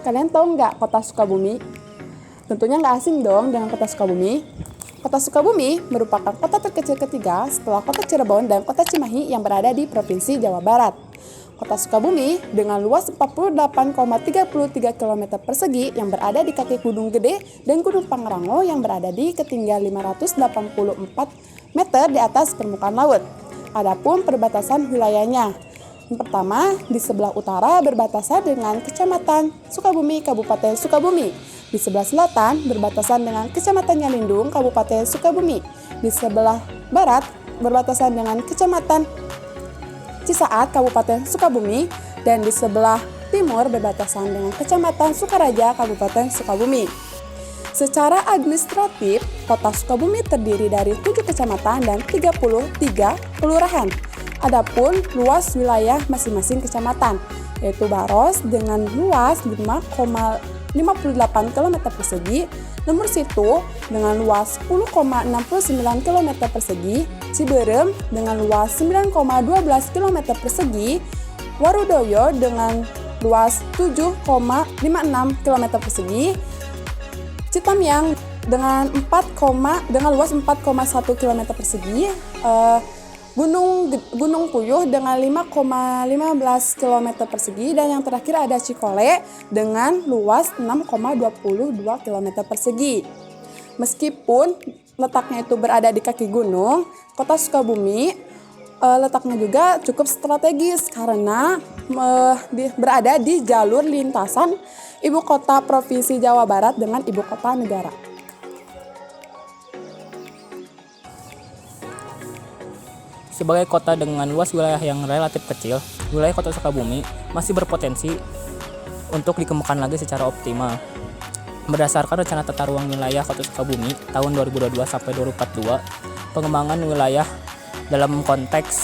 kalian tahu nggak kota Sukabumi? Tentunya nggak asing dong dengan kota Sukabumi. Kota Sukabumi merupakan kota terkecil ketiga setelah kota Cirebon dan kota Cimahi yang berada di Provinsi Jawa Barat. Kota Sukabumi dengan luas 48,33 km persegi yang berada di kaki Gunung Gede dan Gunung Pangrango yang berada di ketinggian 584 meter di atas permukaan laut. Adapun perbatasan wilayahnya, yang pertama di sebelah utara berbatasan dengan Kecamatan Sukabumi, Kabupaten Sukabumi. Di sebelah selatan berbatasan dengan Kecamatan Nyalindung, Kabupaten Sukabumi. Di sebelah barat berbatasan dengan Kecamatan Cisaat, Kabupaten Sukabumi. Dan di sebelah timur berbatasan dengan Kecamatan Sukaraja, Kabupaten Sukabumi. Secara administratif, kota Sukabumi terdiri dari 7 kecamatan dan 33 kelurahan. Adapun luas wilayah masing-masing kecamatan, yaitu Baros dengan luas 5,58 km persegi, Lemur Situ dengan luas 10,69 km persegi, Ciberem dengan luas 9,12 km persegi, Warudoyo dengan luas 7,56 km persegi, Citamyang dengan luas 4,1 km persegi, Gunung Puyuh dengan 5,15 km persegi, dan yang terakhir ada Cikole dengan luas 6,22 km persegi. Meskipun letaknya itu berada di kaki gunung, kota Sukabumi letaknya juga cukup strategis karena berada di jalur lintasan ibu kota Provinsi Jawa Barat dengan ibu kota negara. Sebagai kota dengan luas wilayah yang relatif kecil, wilayah kota Sukabumi masih berpotensi untuk dikembangkan lagi secara optimal. Berdasarkan rencana tata ruang wilayah kota Sukabumi tahun 2022 sampai 2042, pengembangan wilayah dalam konteks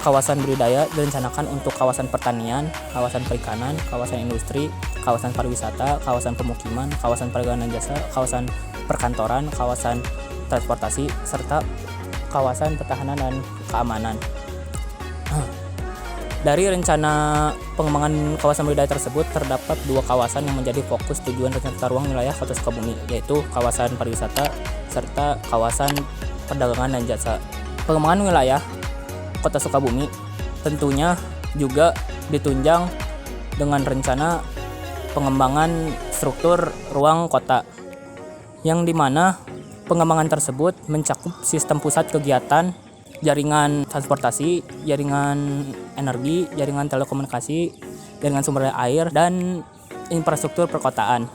kawasan budidaya direncanakan untuk kawasan pertanian, kawasan perikanan, kawasan industri, kawasan pariwisata, kawasan pemukiman, kawasan perdagangan jasa, kawasan perkantoran, kawasan transportasi, serta kawasan pertahanan dan keamanan. Dari rencana pengembangan kawasan budidaya tersebut terdapat 2 kawasan yang menjadi fokus tujuan rencana tata ruang wilayah kota Sukabumi, yaitu kawasan pariwisata serta kawasan perdagangan dan jasa. Pengembangan wilayah kota Sukabumi tentunya juga ditunjang dengan rencana pengembangan struktur ruang kota, yang dimana pengembangan tersebut mencakup sistem pusat kegiatan, jaringan transportasi, jaringan energi, jaringan telekomunikasi, jaringan sumber daya air, dan infrastruktur perkotaan.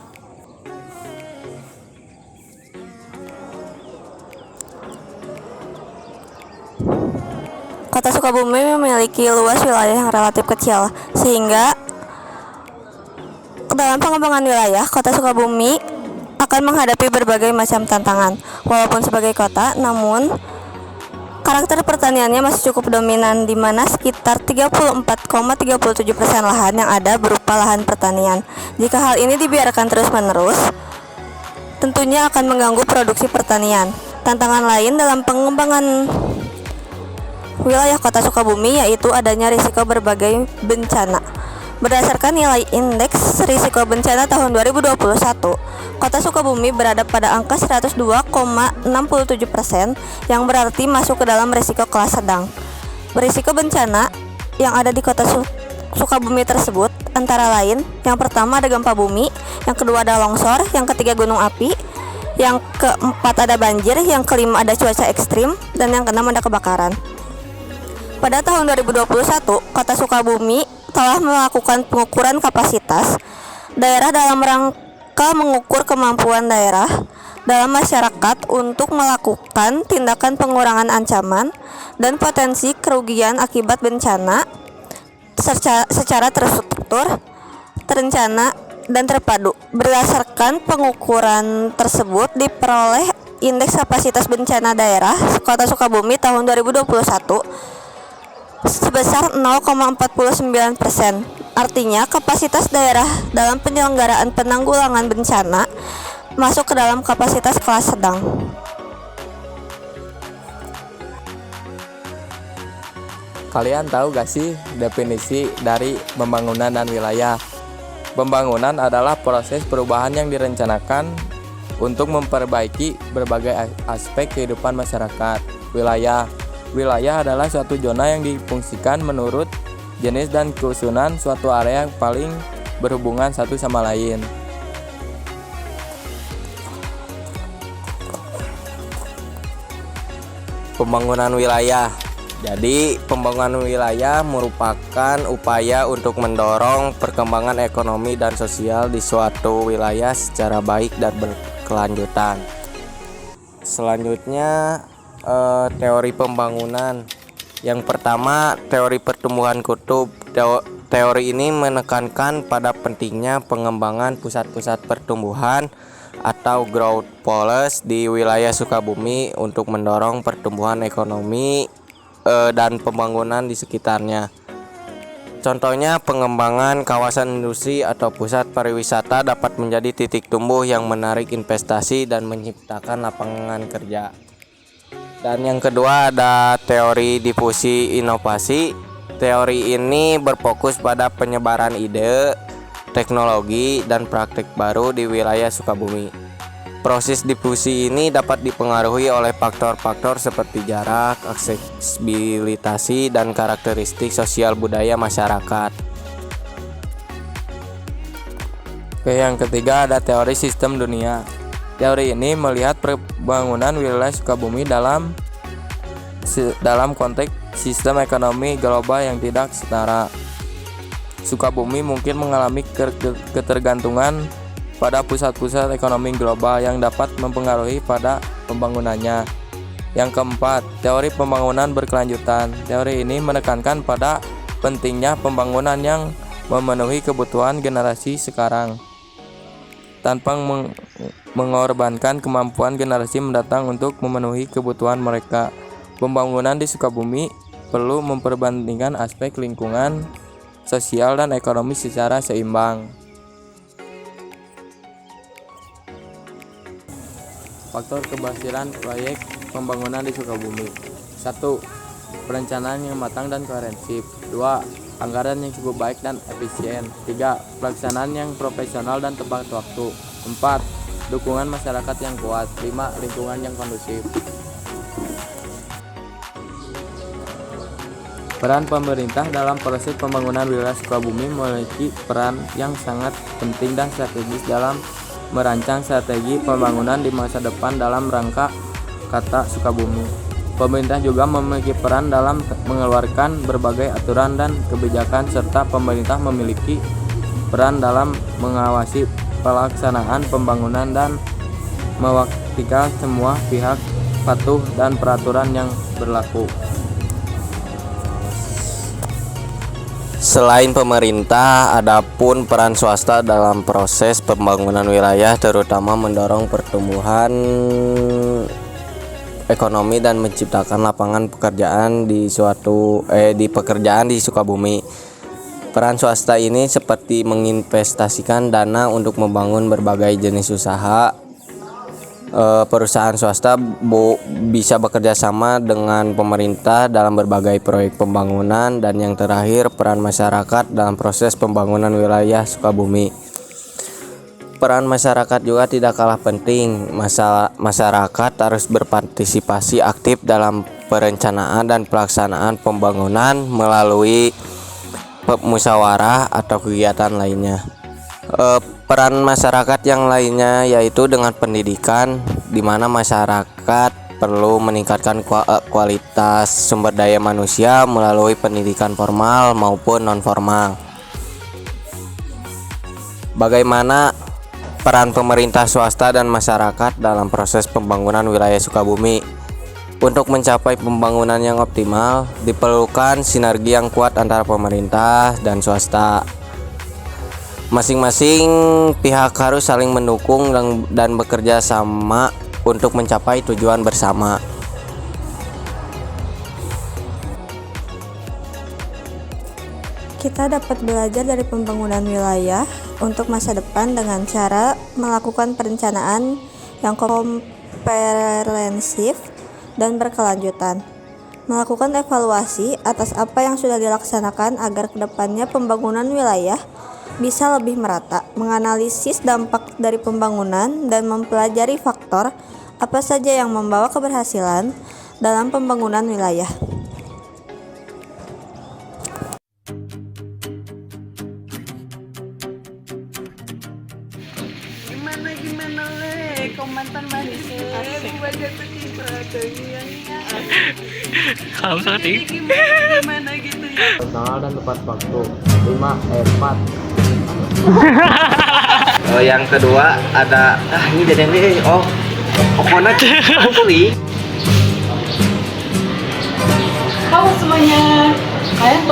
Kota Sukabumi memiliki luas wilayah yang relatif kecil, sehingga dalam pengembangan wilayah, kota Sukabumi akan menghadapi berbagai macam tantangan. Walaupun sebagai kota, namun karakter pertaniannya masih cukup dominan, di mana sekitar 34,37% lahan yang ada berupa lahan pertanian. Jika hal ini dibiarkan terus-menerus, tentunya akan mengganggu produksi pertanian. Tantangan lain dalam pengembangan wilayah kota Sukabumi yaitu adanya risiko berbagai bencana. Berdasarkan nilai indeks risiko bencana tahun 2021, kota Sukabumi berada pada angka 102,67%, yang berarti masuk ke dalam risiko kelas sedang. Berisiko bencana yang ada di kota Sukabumi tersebut antara lain, yang pertama ada gempa bumi, yang kedua ada longsor, yang ketiga gunung api, yang keempat ada banjir, yang kelima ada cuaca ekstrim, dan yang keenam ada kebakaran. Pada tahun 2021, kota Sukabumi telah melakukan pengukuran kapasitas daerah dalam rangka mengukur kemampuan daerah dalam masyarakat untuk melakukan tindakan pengurangan ancaman dan potensi kerugian akibat bencana secara terstruktur, terencana, dan terpadu. Berdasarkan pengukuran tersebut diperoleh indeks kapasitas bencana daerah Kota Sukabumi tahun 2021 sebesar 0,49%. Artinya kapasitas daerah dalam penyelenggaraan penanggulangan bencana masuk ke dalam kapasitas kelas sedang. Kalian tahu gak sih definisi dari pembangunan dan wilayah? Pembangunan adalah proses perubahan yang direncanakan untuk memperbaiki berbagai aspek kehidupan masyarakat. Wilayah adalah suatu zona yang difungsikan menurut jenis dan keusunan suatu area yang paling berhubungan satu sama lain. Pembangunan wilayah. Jadi, pembangunan wilayah merupakan upaya untuk mendorong perkembangan ekonomi dan sosial di suatu wilayah secara baik dan berkelanjutan. Selanjutnya, teori pembangunan. Yang pertama, teori pertumbuhan kutub. Teori ini menekankan pada pentingnya pengembangan pusat-pusat pertumbuhan atau growth poles di wilayah Sukabumi untuk mendorong pertumbuhan ekonomi dan pembangunan di sekitarnya. Contohnya, pengembangan kawasan industri atau pusat pariwisata dapat menjadi titik tumbuh yang menarik investasi dan menciptakan lapangan kerja. Dan yang kedua ada teori difusi inovasi. Teori ini berfokus pada penyebaran ide, teknologi, dan praktik baru di wilayah Sukabumi. Proses difusi ini dapat dipengaruhi oleh faktor-faktor seperti jarak, aksesibilitas, dan karakteristik sosial budaya masyarakat. Oke, yang ketiga ada teori sistem dunia. Teori ini melihat pembangunan wilayah Sukabumi dalam konteks sistem ekonomi global yang tidak setara. Sukabumi mungkin mengalami ketergantungan pada pusat-pusat ekonomi global yang dapat mempengaruhi pada pembangunannya. Yang keempat, teori pembangunan berkelanjutan. Teori ini menekankan pada pentingnya pembangunan yang memenuhi kebutuhan generasi sekarang tanpa mengorbankan kemampuan generasi mendatang untuk memenuhi kebutuhan mereka. Pembangunan di Sukabumi perlu memperbandingkan aspek lingkungan, sosial, dan ekonomi secara seimbang. Faktor keberhasilan proyek pembangunan di Sukabumi. 1. Perencanaan yang matang dan koherensif. 2. Anggaran yang cukup baik dan efisien. 3. Pelaksanaan yang profesional dan tepat waktu. 4. Dukungan masyarakat yang kuat. 5. Lingkungan yang kondusif. Peran pemerintah dalam proses pembangunan wilayah Sukabumi memiliki peran yang sangat penting dan strategis dalam merancang strategi pembangunan di masa depan dalam rangka kata Sukabumi. Pemerintah juga memiliki peran dalam mengeluarkan berbagai aturan dan kebijakan, serta pemerintah memiliki peran dalam mengawasi pelaksanaan pembangunan dan memastikan semua pihak patuh dan peraturan yang berlaku. Selain pemerintah, adapun peran swasta dalam proses pembangunan wilayah, terutama mendorong pertumbuhan ekonomi dan menciptakan lapangan pekerjaan di pekerjaan di Sukabumi. Peran swasta ini seperti menginvestasikan dana untuk membangun berbagai jenis usaha. Perusahaan swasta bisa bekerja sama dengan pemerintah dalam berbagai proyek pembangunan. Dan yang terakhir, peran masyarakat dalam proses pembangunan wilayah Sukabumi. Peran masyarakat juga tidak kalah penting. Masyarakat harus berpartisipasi aktif dalam perencanaan dan pelaksanaan pembangunan melalui musyawarah atau kegiatan lainnya. Peran masyarakat yang lainnya yaitu dengan pendidikan, di mana masyarakat perlu meningkatkan kualitas sumber daya manusia melalui pendidikan formal maupun non-formal. Bagaimana peran pemerintah, swasta, dan masyarakat dalam proses pembangunan wilayah Sukabumi? Untuk mencapai pembangunan yang optimal, diperlukan sinergi yang kuat antara pemerintah dan swasta. Masing-masing pihak harus saling mendukung dan bekerja sama untuk mencapai tujuan bersama. Kita dapat belajar dari pembangunan wilayah untuk masa depan dengan cara melakukan perencanaan yang komprehensif dan berkelanjutan. Melakukan evaluasi atas apa yang sudah dilaksanakan agar kedepannya pembangunan wilayah bisa lebih merata, menganalisis dampak dari pembangunan, dan mempelajari faktor apa saja yang membawa keberhasilan dalam pembangunan wilayah. Gimana le komentar manis buat jatuh cinta Kamu sakit. gimana gitu ya. Tanggal dan tepat waktu 4. Yang kedua ada ini jadi kokonat kuli. Halo semuanya, kalian